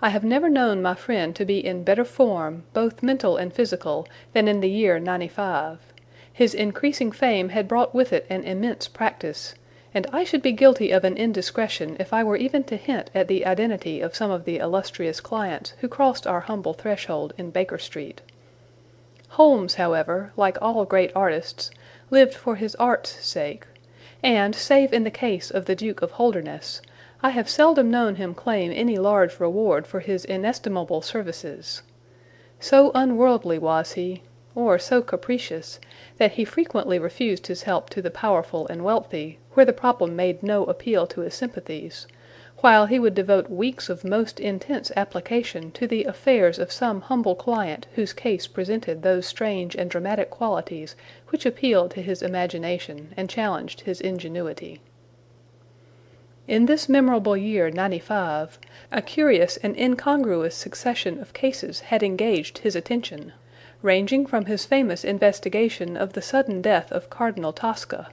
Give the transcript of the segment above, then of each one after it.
I have never known my friend to be in better form, both mental and physical, than in the year '95. His increasing fame had brought with it an immense practice, and I should be guilty of an indiscretion if I were even to hint at the identity of some of the illustrious clients who crossed our humble threshold in Baker Street. Holmes, however, like all great artists, lived for his art's sake, and, save in the case of the Duke of Holdernesse, I have seldom known him claim any large reward for his inestimable services. So unworldly was he, or so capricious, that he frequently refused his help to the powerful and wealthy, where the problem made no appeal to his sympathies, while he would devote weeks of most intense application to the affairs of some humble client whose case presented those strange and dramatic qualities which appealed to his imagination and challenged his ingenuity. In this memorable year '95, a curious and incongruous succession of cases had engaged his attention, ranging from his famous investigation of the sudden death of Cardinal Tasca,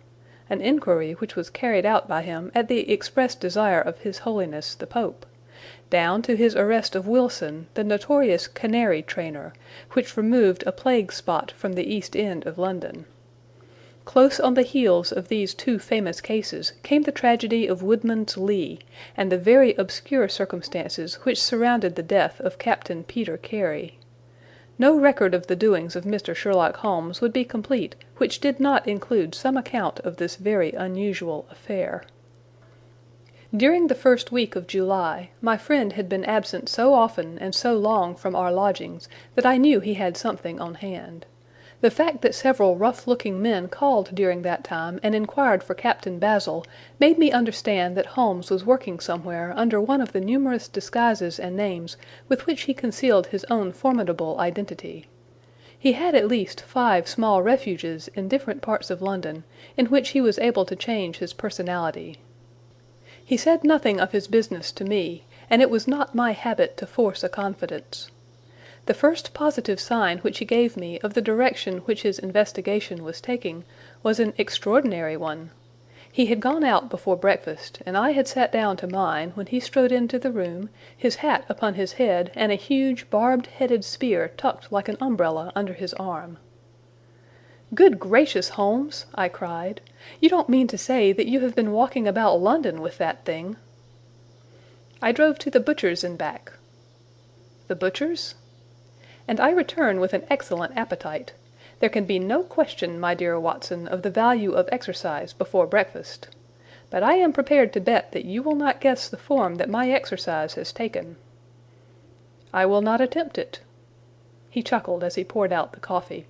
an inquiry which was carried out by him at the express desire of His Holiness the Pope, down to his arrest of Wilson, the notorious canary trainer, which removed a plague spot from the East End of London. Close on the heels of these two famous cases came the tragedy of Woodman's Lee, and the very obscure circumstances which surrounded the death of Captain Peter Carey. No record of the doings of Mr. Sherlock Holmes would be complete which did not include some account of this very unusual affair. During the first week of July, my friend had been absent so often and so long from our lodgings that I knew he had something on hand. The fact that several rough-looking men called during that time and inquired for Captain Basil made me understand that Holmes was working somewhere under one of the numerous disguises and names with which he concealed his own formidable identity. He had at least 5 small refuges in different parts of London, in which he was able to change his personality. He said nothing of his business to me, and it was not my habit to force a confidence. The first positive sign which he gave me of the direction which his investigation was taking was an extraordinary one. He had gone out before breakfast, and I had sat down to mine when he strode into the room, his hat upon his head and a huge barbed-headed spear tucked like an umbrella under his arm. "Good gracious, Holmes!" I cried. "You don't mean to say that you have been walking about London with that thing?" "I drove to the butcher's and back." "The butcher's?" "And I return with an excellent appetite. There can be no question, my dear Watson, of the value of exercise before breakfast. But I am prepared to bet that you will not guess the form that my exercise has taken." "I will not attempt it." He chuckled as he poured out the coffee.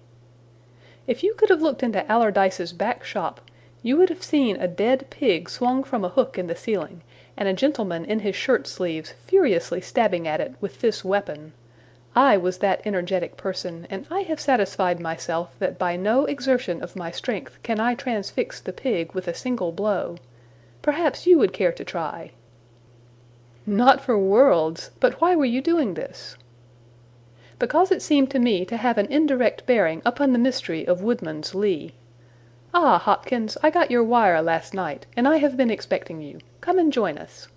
"If you could have looked into Allardyce's back shop, you would have seen a dead pig swung from a hook in the ceiling, and a gentleman in his shirt sleeves furiously stabbing at it with this weapon. I was that energetic person, and I have satisfied myself that by no exertion of my strength can I transfix the pig with a single blow. Perhaps you would care to try." "Not for worlds! But why were you doing this?" "Because it seemed to me to have an indirect bearing upon the mystery of Woodman's Lee. Ah, Hopkins, I got your wire last night, and I have been expecting you. Come and join us."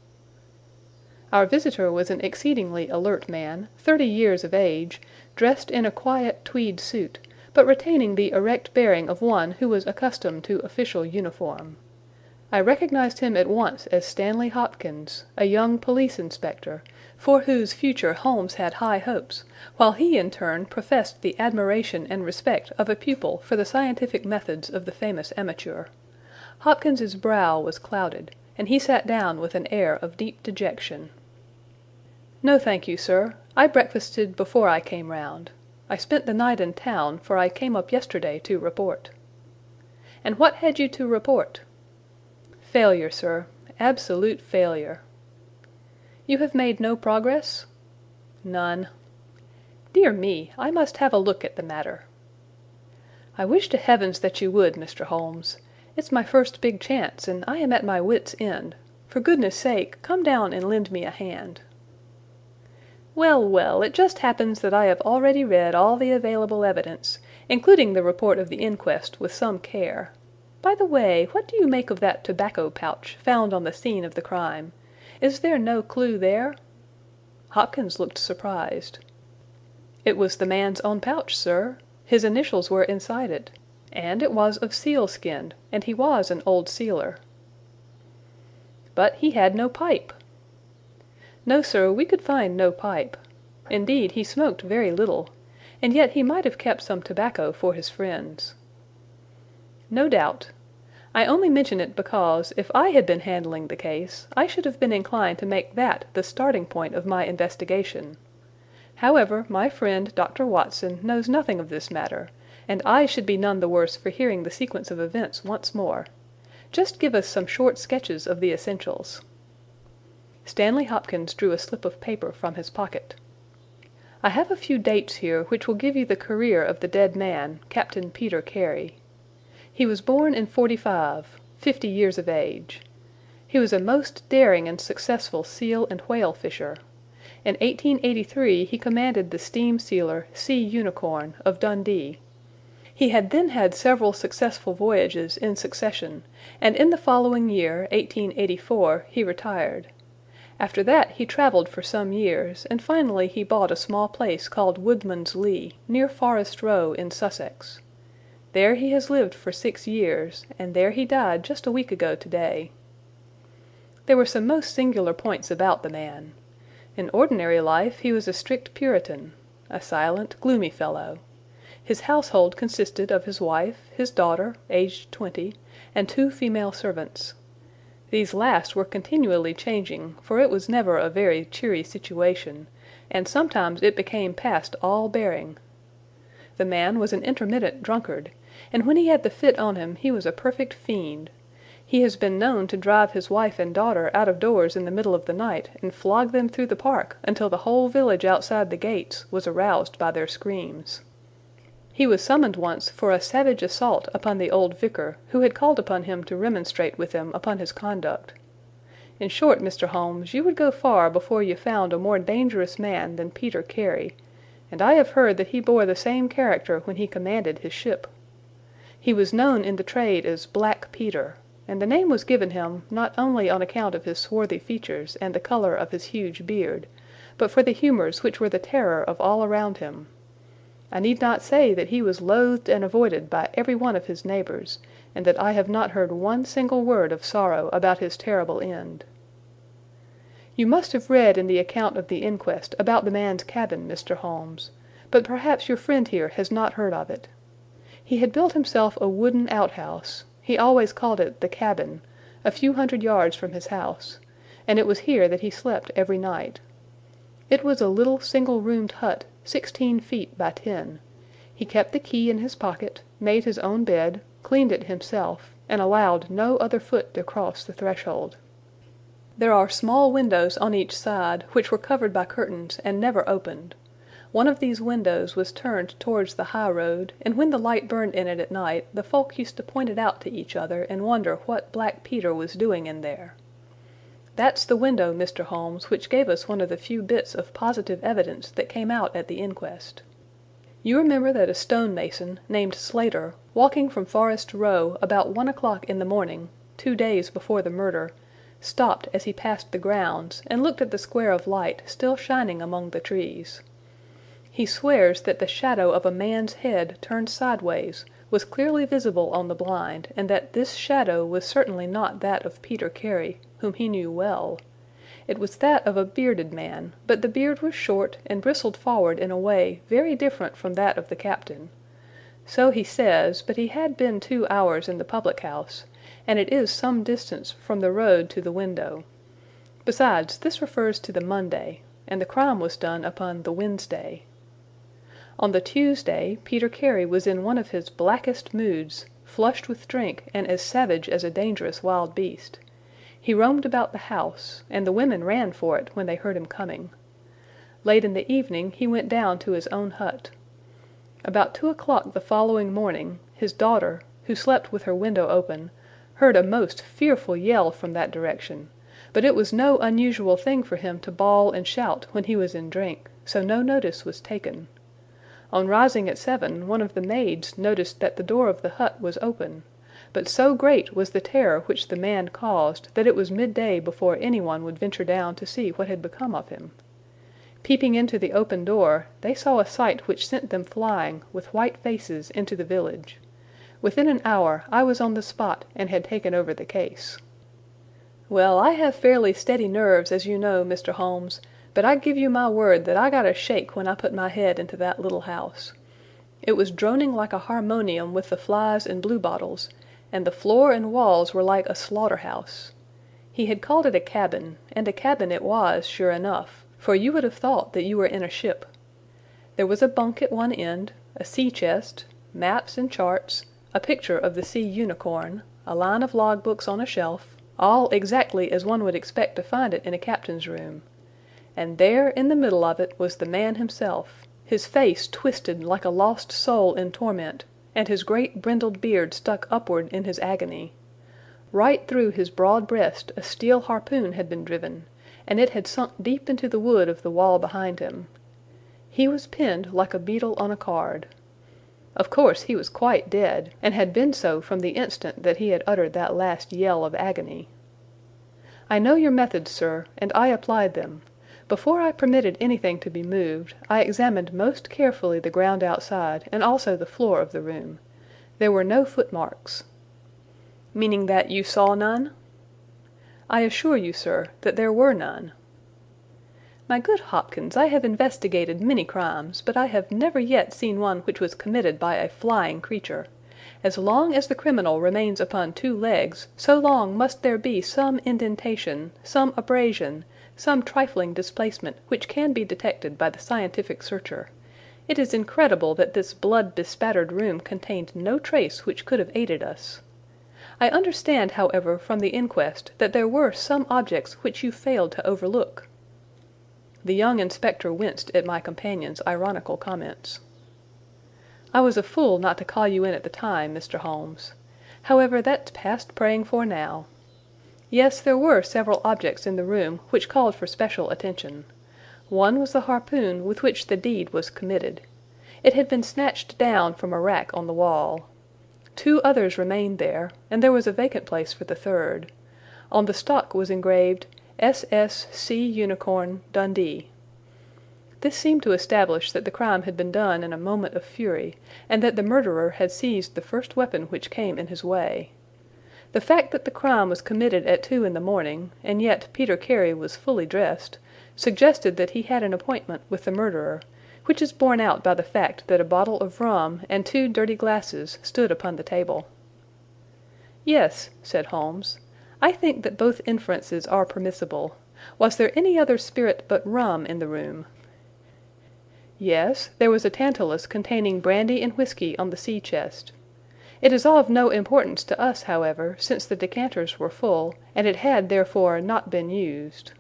Our visitor was an exceedingly alert man, 30 years of age, dressed in a quiet tweed suit, but retaining the erect bearing of one who was accustomed to official uniform. I recognized him at once as Stanley Hopkins, a young police inspector, for whose future Holmes had high hopes, while he in turn professed the admiration and respect of a pupil for the scientific methods of the famous amateur. Hopkins's brow was clouded, and he sat down with an air of deep dejection. "No, thank you, sir. I breakfasted before I came round. I spent the night in town, for I came up yesterday to report." "And what had you to report?" "Failure, sir. Absolute failure." "You have made no progress?" "None." "Dear me, I must have a look at the matter." "I wish to heavens that you would, Mr. Holmes. It's my first big chance, and I am at my wits' end. For goodness' sake, come down and lend me a hand." "Well, well, it just happens that I have already read all the available evidence, including the report of the inquest, with some care. By the way, what do you make of that tobacco pouch found on the scene of the crime? Is there no clue there?" Hopkins looked surprised. "It was the man's own pouch, sir. His initials were inside it. And it was of sealskin, and he was an old sealer." "But he had no pipe." "No, sir, we could find no pipe. Indeed, he smoked very little, and yet he might have kept some tobacco for his friends." "No doubt. I only mention it because, if I had been handling the case, I should have been inclined to make that the starting point of my investigation. However, my friend Dr. Watson knows nothing of this matter, and I should be none the worse for hearing the sequence of events once more. Just give us some short sketches of the essentials." Stanley Hopkins drew a slip of paper from his pocket. "I have a few dates here which will give you the career of the dead man, Captain Peter Carey. He was born in '45, 50 years of age. He was a most daring and successful seal and whale fisher. In 1883 he commanded the steam sealer Sea Unicorn, of Dundee. He had then had several successful voyages in succession, and in the following year, 1884, he retired. After that he travelled for some years, and finally he bought a small place called Woodman's Lee, near Forest Row in Sussex. There he has lived for 6 years, and there he died just a week ago today. There were some most singular points about the man. In ordinary life he was a strict Puritan, a silent, gloomy fellow. His household consisted of his wife, his daughter, aged 20, and 2 female servants. These last were continually changing, for it was never a very cheery situation, and sometimes it became past all bearing. The man was an intermittent drunkard, and when he had the fit on him he was a perfect fiend. He has been known to drive his wife and daughter out of doors in the middle of the night and flog them through the park until the whole village outside the gates was aroused by their screams. He was summoned once for a savage assault upon the old vicar, who had called upon him to remonstrate with him upon his conduct. In short, Mr. Holmes, you would go far before you found a more dangerous man than Peter Carey, and I have heard that he bore the same character when he commanded his ship. He was known in the trade as Black Peter, and the name was given him not only on account of his swarthy features and the colour of his huge beard, but for the humours which were the terror of all around him. I need not say that he was loathed and avoided by every one of his neighbours, and that I have not heard one single word of sorrow about his terrible end. You must have read in the account of the inquest about the man's cabin, Mr. Holmes, but perhaps your friend here has not heard of it. He had built himself a wooden outhouse, he always called it the cabin, a few hundred yards from his house, and it was here that he slept every night. It was a little single-roomed hut, 16 feet by 10. He kept the key in his pocket, made his own bed, cleaned it himself, and allowed no other foot to cross the threshold. There are small windows on each side, which were covered by curtains and never opened. One of these windows was turned towards the high road, and when the light burned in it at night, the folk used to point it out to each other and wonder what Black Peter was doing in there. That's the window, Mr. Holmes, which gave us one of the few bits of positive evidence that came out at the inquest. You remember that a stonemason, named Slater, walking from Forest Row about 1 o'clock in the morning, 2 days before the murder, stopped as he passed the grounds and looked at the square of light still shining among the trees. He swears that the shadow of a man's head turned sideways was clearly visible on the blind, and that this shadow was certainly not that of Peter Carey, whom he knew well. It was that of a bearded man, but the beard was short and bristled forward in a way very different from that of the captain. So he says, but he had been 2 hours in the public-house, and it is some distance from the road to the window. Besides, this refers to the Monday, and the crime was done upon the Wednesday. On the Tuesday, Peter Carey was in one of his blackest moods, flushed with drink and as savage as a dangerous wild beast. He roamed about the house, and the women ran for it when they heard him coming. Late in the evening he went down to his own hut. About 2 o'clock the following morning, his daughter, who slept with her window open, heard a most fearful yell from that direction, but it was no unusual thing for him to bawl and shout when he was in drink, so no notice was taken. On rising at 7, one of the maids noticed that the door of the hut was open, but so great was the terror which the man caused that it was midday before anyone would venture down to see what had become of him. Peeping into the open door, they saw a sight which sent them flying, with white faces, into the village. Within an hour I was on the spot and had taken over the case. Well, I have fairly steady nerves, as you know, Mr. Holmes, but I give you my word that I got a shake when I put my head into that little house. It was droning like a harmonium with the flies and bluebottles, and the floor and walls were like a slaughter-house. He had called it a cabin, and a cabin it was, sure enough, for you would have thought that you were in a ship. There was a bunk at one end, a sea-chest, maps and charts, a picture of the sea unicorn, a line of logbooks on a shelf, all exactly as one would expect to find it in a captain's room. And there, in the middle of it, was the man himself, his face twisted like a lost soul in torment, and his great brindled beard stuck upward in his agony. Right through his broad breast a steel harpoon had been driven, and it had sunk deep into the wood of the wall behind him. He was pinned like a beetle on a card. Of course he was quite dead, and had been so from the instant that he had uttered that last yell of agony. I know your methods, sir, and I applied them. Before I permitted anything to be moved, I examined most carefully the ground outside and also the floor of the room. There were no footmarks. Meaning that you saw none? I assure you, sir, that there were none. My good Hopkins, I have investigated many crimes, but I have never yet seen one which was committed by a flying creature. As long as the criminal remains upon two legs, so long must there be some indentation, some abrasion, some trifling displacement which can be detected by the scientific searcher. It is incredible that this blood-bespattered room contained no trace which could have aided us. I understand, however, from the inquest that there were some objects which you failed to overlook. The young inspector winced at my companion's ironical comments. I was a fool not to call you in at the time, Mr. Holmes. However, that's past praying for now. Yes, there were several objects in the room which called for special attention. One was the harpoon with which the deed was committed. It had been snatched down from a rack on the wall. Two others remained there, and there was a vacant place for the third. On the stock was engraved SS Sea Unicorn, Dundee. This seemed to establish that the crime had been done in a moment of fury, and that the murderer had seized the first weapon which came in his way. The fact that the crime was committed at 2 in the morning, and yet Peter Carey was fully dressed, suggested that he had an appointment with the murderer, which is borne out by the fact that a bottle of rum and 2 dirty glasses stood upon the table. Yes, said Holmes, I think that both inferences are permissible. Was there any other spirit but rum in the room? Yes, there was a tantalus containing brandy and whiskey on the sea-chest. It is of no importance to us, however, since the decanters were full, and it had therefore not been used.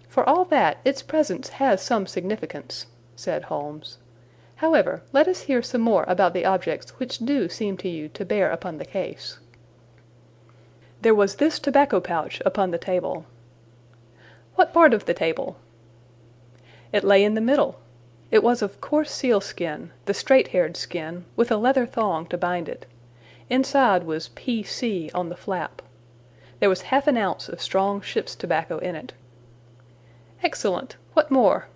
For all that, its presence has some significance, said Holmes. However, let us hear some more about the objects which do seem to you to bear upon the case. There was this tobacco pouch upon the table. What part of the table? It lay in the middle. It was of coarse sealskin, the straight-haired skin, with a leather thong to bind it. Inside was P.C. on the flap. There was half an ounce of strong ship's tobacco in it. Excellent. What more?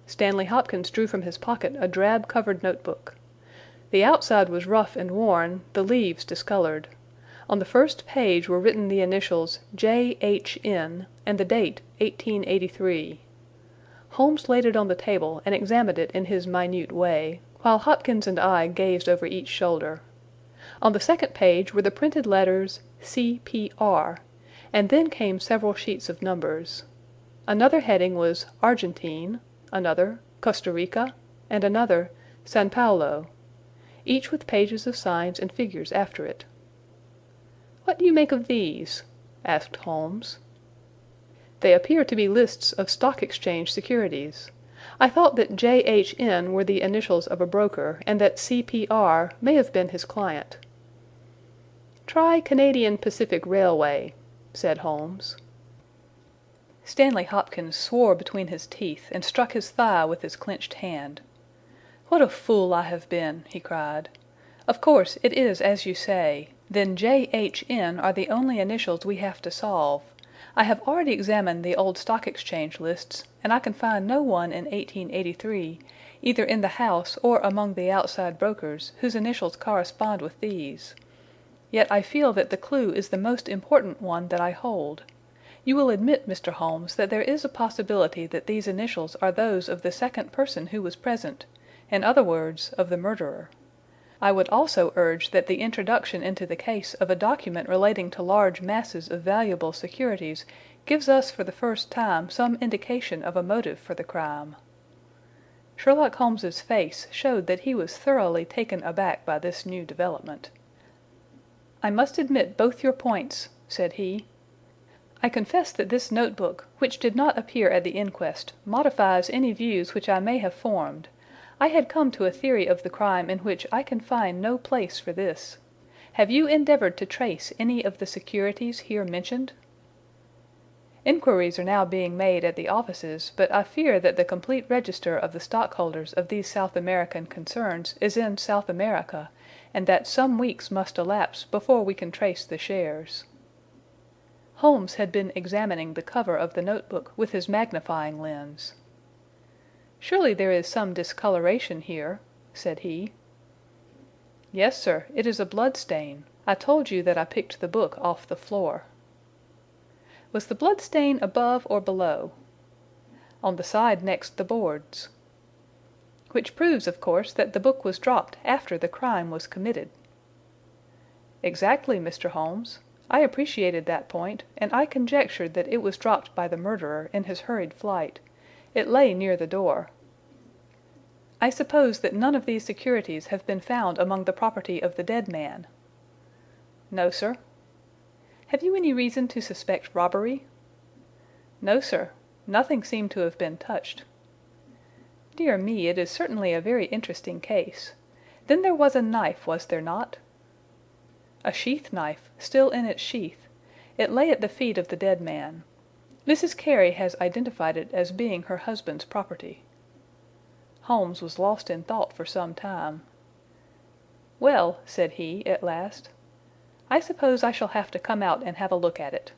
Stanley Hopkins drew from his pocket a drab-covered notebook. The outside was rough and worn, the leaves discolored. On the first page were written the initials J.H.N. and the date 1883. Holmes laid it on the table and examined it in his minute way, while Hopkins and I gazed over each shoulder. On the second page were the printed letters C.P.R., and then came several sheets of numbers. Another heading was Argentine, another Costa Rica, and another San Paulo, each with pages of signs and figures after it. "What do you make of these?" asked Holmes. "They appear to be lists of stock exchange securities. I thought that J.H.N. were the initials of a broker, and that C.P.R. may have been his client." "Try Canadian Pacific Railway," said Holmes. Stanley Hopkins swore between his teeth and struck his thigh with his clenched hand. "What a fool I have been!" he cried. "Of course, it is as you say. Then J.H.N. are the only initials we have to solve. I have already examined the old Stock Exchange lists, and I can find no one in 1883, either in the house or among the outside brokers, whose initials correspond with these. Yet I feel that the clue is the most important one that I hold. You will admit, Mr. Holmes, that there is a possibility that these initials are those of the second person who was present, in other words, of the murderer. I would also urge that the introduction into the case of a document relating to large masses of valuable securities gives us for the first time some indication of a motive for the crime." Sherlock Holmes's face showed that he was thoroughly taken aback by this new development. "I must admit both your points," said he. "I confess that this notebook, which did not appear at the inquest, modifies any views which I may have formed. I had come to a theory of the crime in which I can find no place for this. Have you endeavored to trace any of the securities here mentioned?" "Inquiries are now being made at the offices, but I fear that the complete register of the stockholders of these South American concerns is in South America, and that some weeks must elapse before we can trace the shares." Holmes had been examining the cover of the notebook with his magnifying lens. "Surely there is some discoloration here," said he. "Yes, sir, it is a blood stain. I told you that I picked the book off the floor." "Was the blood stain above or below?" "On the side next the boards." "Which proves, of course, that the book was dropped after the crime was committed." "Exactly, Mr. Holmes. I appreciated that point, and I conjectured that it was dropped by the murderer in his hurried flight. It lay near the door." "I suppose that none of these securities have been found among the property of the dead man?" "No, sir." "Have you any reason to suspect robbery?" "No, sir. Nothing seemed to have been touched." "Dear me, it is certainly a very interesting case. Then there was a knife, was there not?" "A sheath knife, still in its sheath. It lay at the feet of the dead man. Mrs. Carey has identified it as being her husband's property." Holmes was lost in thought for some time. "Well," said he, at last, "I suppose I shall have to come out and have a look at it."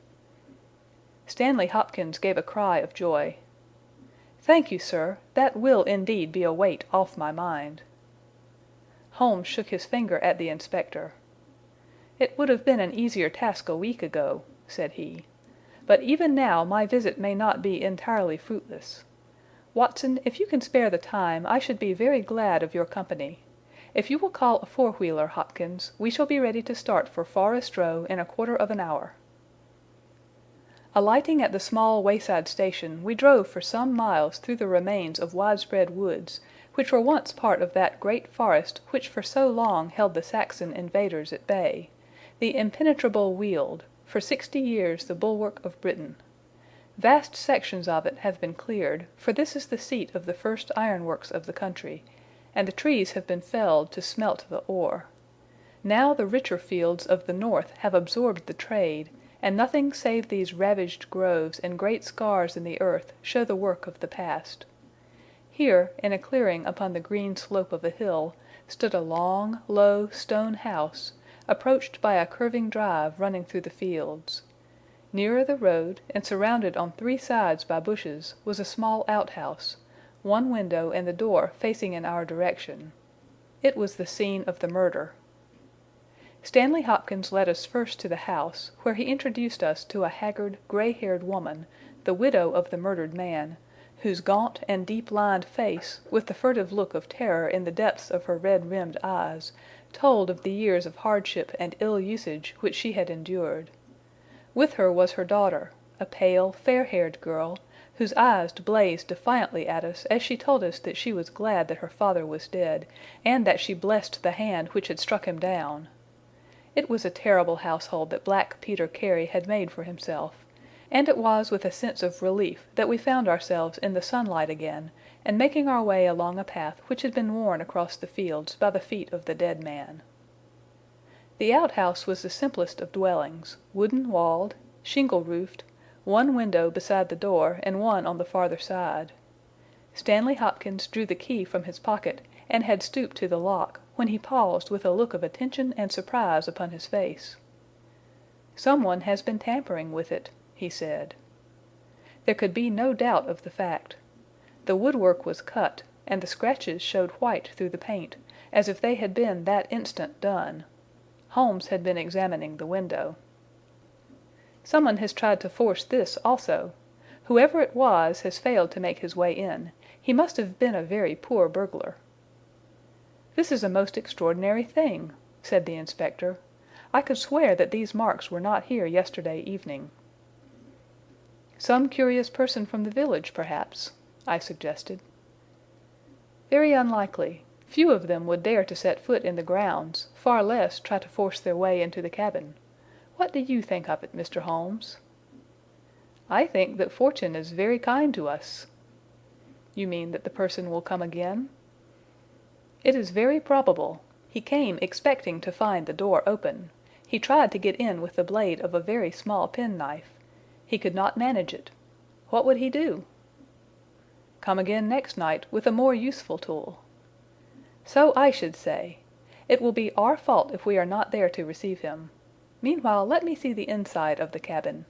Stanley Hopkins gave a cry of joy. "Thank you, sir. That will indeed be a weight off my mind." Holmes shook his finger at the inspector. "It would have been an easier task a week ago," said he. "But even now my visit may not be entirely fruitless. Watson, if you can spare the time, I should be very glad of your company. If you will call a four-wheeler, Hopkins, we shall be ready to start for Forest Row in a quarter of an hour." Alighting at the small wayside station, we drove for some miles through the remains of widespread woods, which were once part of that great forest which for so long held the Saxon invaders at bay, the impenetrable Weald, for 60 years the bulwark of Britain. Vast sections of it have been cleared, for this is the seat of the first ironworks of the country, and the trees have been felled to smelt the ore. Now the richer fields of the north have absorbed the trade, and nothing save these ravaged groves and great scars in the earth show the work of the past. Here, in a clearing upon the green slope of a hill, stood a long, low, stone house, approached by a curving drive running through the fields. Nearer the road, and surrounded on 3 sides by bushes, was a small outhouse, one window and the door facing in our direction. It was the scene of the murder. Stanley Hopkins led us first to the house, where he introduced us to a haggard, gray-haired woman, the widow of the murdered man, whose gaunt and deep-lined face, with the furtive look of terror in the depths of her red-rimmed eyes, told of the years of hardship and ill usage which she had endured. With her was her daughter, a pale, fair-haired girl, whose eyes blazed defiantly at us as she told us that she was glad that her father was dead, and that she blessed the hand which had struck him down. It was a terrible household that Black Peter Carey had made for himself, and it was with a sense of relief that we found ourselves in the sunlight again, and making our way along a path which had been worn across the fields by the feet of the dead man. The outhouse was the simplest of dwellings, wooden-walled, shingle-roofed, one window beside the door and one on the farther side. Stanley Hopkins drew the key from his pocket and had stooped to the lock, when he paused with a look of attention and surprise upon his face. "Some one has been tampering with it," he said. There could be no doubt of the fact. The woodwork was cut, and the scratches showed white through the paint, as if they had been that instant done. Holmes had been examining the window. "Someone has tried to force this also. Whoever it was has failed to make his way in. He must have been a very poor burglar." "This is a most extraordinary thing," said the inspector. "I could swear that these marks were not here yesterday evening." "Some curious person from the village, perhaps," I suggested. "Very unlikely. Few of them would dare to set foot in the grounds, far less try to force their way into the cabin. What do you think of it, Mr. Holmes?" "I think that fortune is very kind to us." "You mean that the person will come again?" "It is very probable. He came expecting to find the door open. He tried to get in with the blade of a very small penknife. He could not manage it. What would he do?" "Come again next night with a more useful tool." "So I should say. It will be our fault if we are not there to receive him. Meanwhile let me see the inside of the cabin."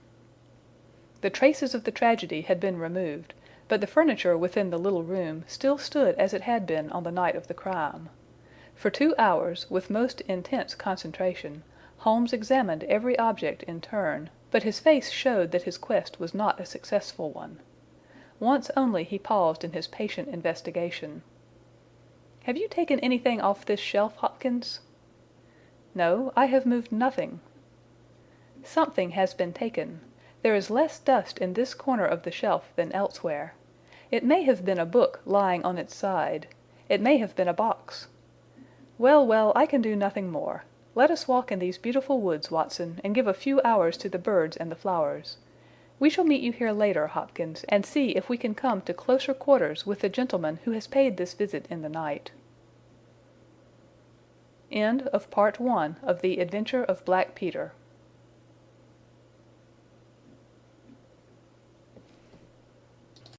The traces of the tragedy had been removed, but the furniture within the little room still stood as it had been on the night of the crime. For 2 hours, with most intense concentration, Holmes examined every object in turn, but his face showed that his quest was not a successful one. Once only he paused in his patient investigation. "Have you taken anything off this shelf, Hopkins?" "No, I have moved nothing." "Something has been taken. There is less dust in this corner of the shelf than elsewhere. It may have been a book lying on its side. It may have been a box. Well, well, I can do nothing more. Let us walk in these beautiful woods, Watson, and give a few hours to the birds and the flowers. We shall meet you here later, Hopkins, and see if we can come to closer quarters with the gentleman who has paid this visit in the night." End of Part 1 of The Adventure of Black Peter.